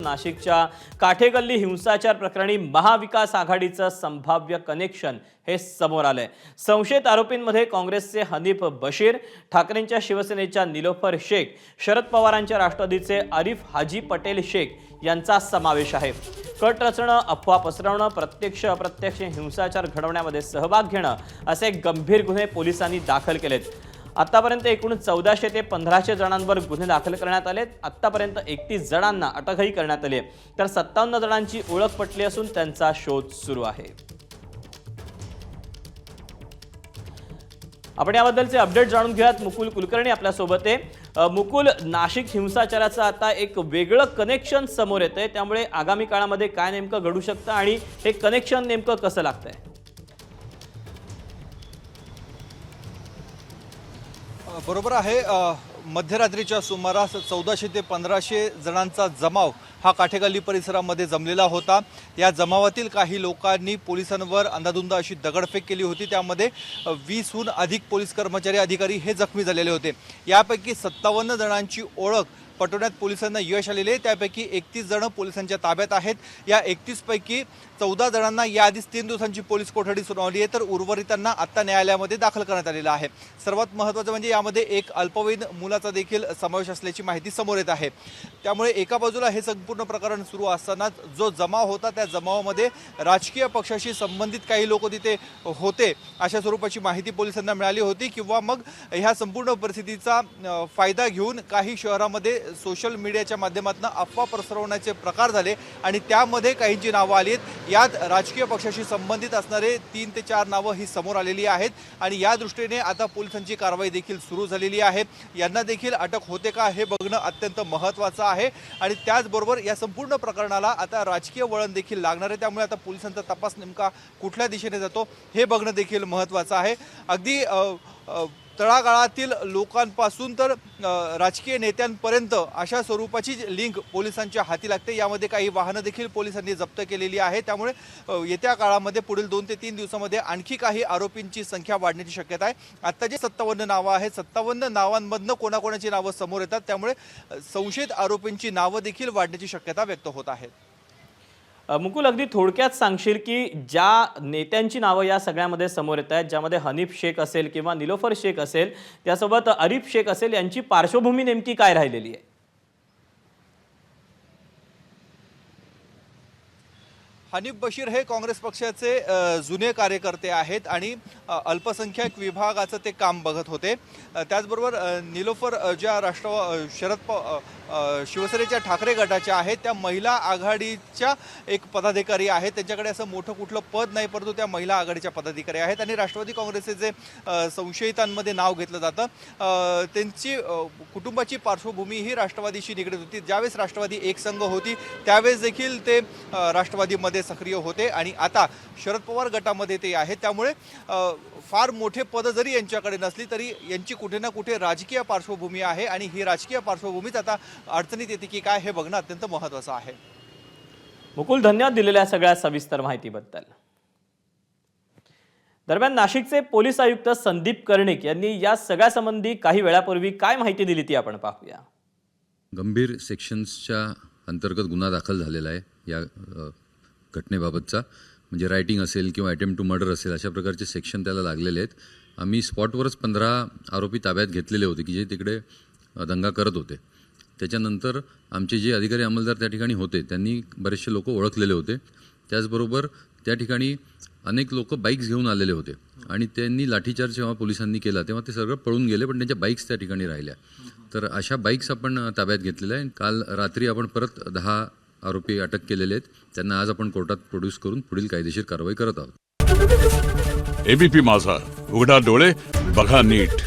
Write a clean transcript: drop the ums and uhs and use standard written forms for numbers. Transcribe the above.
नाशिकच्या काठेगल्ली हिंसाचार प्रकरणी महाविकास आघाडीचं संभाव्य कनेक्शन हे समोर आलंय। संशयित आरोपींमध्ये काँग्रेसचे हनीफ बशीर, ठाकरेंच्या शिवसेनेच्या निलोफर शेख, शरद पवारांच्या राष्ट्रवादीचे आरिफ हाजी पटेल शेख यांचा समावेश आहे। कट रचणं, अफवा पसरवणं, प्रत्यक्ष अप्रत्यक्ष हिंसाचार घडवण्यामध्ये सहभाग घेणं असे गंभीर गुन्हे पोलिसांनी दाखल केलेत। आतापर्यंत एकूण 1400 ते 1500 जणांवर गुन्हे दाखल करण्यात आलेत। आतापर्यंत 31 जणांना अटकही करण्यात आली आहे, तर 57 जणांची ओळख पटली असून त्यांचा शोध सुरू आहे। आपण याबद्दलचे अपडेट जाणून घेऊयात। मुकुल कुलकर्णी आपल्या सोबत आहे। मुकुल, नाशिक हिंसाचाराचं आता एक वेगळं कनेक्शन समोर येतंय, त्यामुळे आगामी काळामध्ये काय नेमकं घडू शकतं आणि हे कनेक्शन नेमकं कसं लागतंय? बरोबर आहे। मध्यरात्रीच्या सुमारास 1400 ते 1500 जणांचा जमाव हा काठेगल्ली परिसरामध्ये जमलेला होता। या जमावातील काही लोकांनी पोलिसांवर अंधाधुंद अशी दगडफेक केली होती। त्यामध्ये 20हून अधिक पोलीस कर्मचारी अधिकारी हे जखमी झालेले होते। यापैकी 57 जणांची ओळख पटवण्यात पोलिसांना यश आलेले। त्यापैकी 31 जण पोलिसांच्या ताब्यात आहेत। या 31 पैकी 14 जणांना याआधीच 3 दिवसांची पोलीस कोठडी सुनावली आहे, तर उर्वरितांना आता न्यायालयामध्ये दाखल करण्यात आलेला आहे। सर्वात महत्त्वाचं म्हणजे यामध्ये एक अल्पवयीन मुलाचा देखील समावेश असल्याची माहिती समोर येत आहे। त्यामुळे एका बाजूला हे संपूर्ण प्रकरण सुरू असताना जो जमाव होता त्या जमावामध्ये राजकीय पक्षाशी संबंधित काही लोक तिथे होते अशा स्वरूपाची माहिती पोलिसांना मिळाली होती, किंवा मग ह्या संपूर्ण परिस्थितीचा फायदा घेऊन काही शहरामध्ये सोशल मीडियाच्या माध्यमातून अफवा पसरवण्याचे प्रकार झाले आणि त्यामध्ये काहींची नावं आली आहेत। यात राजकीय पक्षाशी संबंधित असणारे 3 ते 4 नावं ही समोर आलेली आहेत आणि या दृष्टीने आता पोलिसांची कारवाई देखील सुरू झालेली आहे। यांना देखील अटक होते का हे बघणं अत्यंत महत्त्वाचं आहे आणि त्याचबरोबर या संपूर्ण प्रकरणाला आता राजकीय वळण देखील लागणार आहे। त्यामुळे आता पोलिसांचा तपास नेमका कुठल्या दिशेने जातो हे बघणं देखील महत्त्वाचं आहे। अगदी तळागाळातील लोकांपासून तर राजकीय नेत्यांपर्यंत अशा स्वरूपाची लिंक पोलिसांच्या हाती लागते। यामध्ये काही वाहनं देखील पोलिसांनी जप्त केलेली आहे। त्यामुळे येत्या काळामध्ये पुढील 2 ते 3 दिवसामध्ये आणखी काही आरोपींची संख्या वाढण्याची शक्यता आहे। आता जे 57 नावं आहेत, 57 नावांमधनं कोणाकोणाची नावं समोर येतात, त्यामुळे संशयित आरोपींची नावं देखील वाढण्याची शक्यता व्यक्त होत आहे। मुकुल, अगदी थोडक्यात सांगशील की ज्या नेत्यांची नावं या सगळ्यामध्ये समोर येत आहेत, ज्यामध्ये हनीफ शेख असेल किंवा निलोफर शेख असेल, त्यासोबत आरिफ शेख असेल, यांची पार्श्वभूमी नेमकी काय राहिलेली आहे? हनीफ बशीर हे काँग्रेस पक्षाचे जुने कार्यकर्ते आहेत आणि अल्पसंख्याक विभागाचं ते काम बघत होते। त्याचबरोबर निलोफर ज्या शिवसेनेच्या ठाकरे गटाच्या आहेत त्या महिला आघाडीच्या एक पदाधिकारी आहेत। त्यांच्याकडे असं मोठं कुठलं पद नाही, परंतु त्या महिला आघाडीच्या पदाधिकारी आहेत आणि राष्ट्रवादी काँग्रेसचे जे संशयितांमध्ये नाव घेतलं जातं त्यांची कुटुंबाची पार्श्वभूमी ही राष्ट्रवादीशी निगडीत होती। ज्यावेळेस राष्ट्रवादी एक संघ होती त्यावेळेस देखील ते राष्ट्रवादीमध्ये सक्रिय होते आणि आता शरद पवार गटामध्ये ते आहेत। त्यामुळे फार मोठे पद जरी यांच्याकडे नसली तरी यांची कुठे ना कुठे राजकीय पार्श्वभूमी आहे आणि ही राजकीय पार्श्वभूमीच आता अडचणीत येते की काय हे बघणं अत्यंत महत्त्वाचं आहे। मुकुल, धन्यवाद दिलेल्या सगळ्या सविस्तर माहितीबद्दल। दरम्यान नाशिकचे पोलीस आयुक्त संदीप कर्णिक यांनी या सगळ्या संबंधी काही वेळापूर्वी काय माहिती दिली ती आपण पाहूया। गंभीर सेक्शन्सच्या अंतर्गत गुन्हा दाखल झालेला आहे या घटनेबाबतचा, म्हणजे रायटिंग असेल किंवा अटेम्प्ट टू मर्डर असेल अशा प्रकारचे सेक्शन त्याला लागलेले आहेत। आम्ही स्पॉटवरच 15 आरोपी ताब्यात घेतलेले होते की जे तिकडे दंगा करत होते। त्याच्यानंतर आमचे जे अधिकारी अंमलदार त्या ठिकाणी होते त्यांनी बरेचसे लोक ओळखलेले होते। त्याचबरोबर त्या ठिकाणी अनेक लोक बाईक्स घेऊन आलेले होते आणि त्यांनी लाठीचार्ज जेव्हा पोलिसांनी केला तेव्हा ते सगळं पळून गेले, पण त्यांच्या बाईक्स त्या ठिकाणी राहिल्या। तर अशा बाईक्स आपण ताब्यात घेतलेल्या आहे। काल रात्री आपण परत 10 आरोपी अटक केलेले आहेत। त्यांना आज आपण कोर्टात प्रोड्यूस करून पुढील कायदेशीर कारवाई करत आहोत। एबीपी माझा, उघडा डोळे बघा नीट।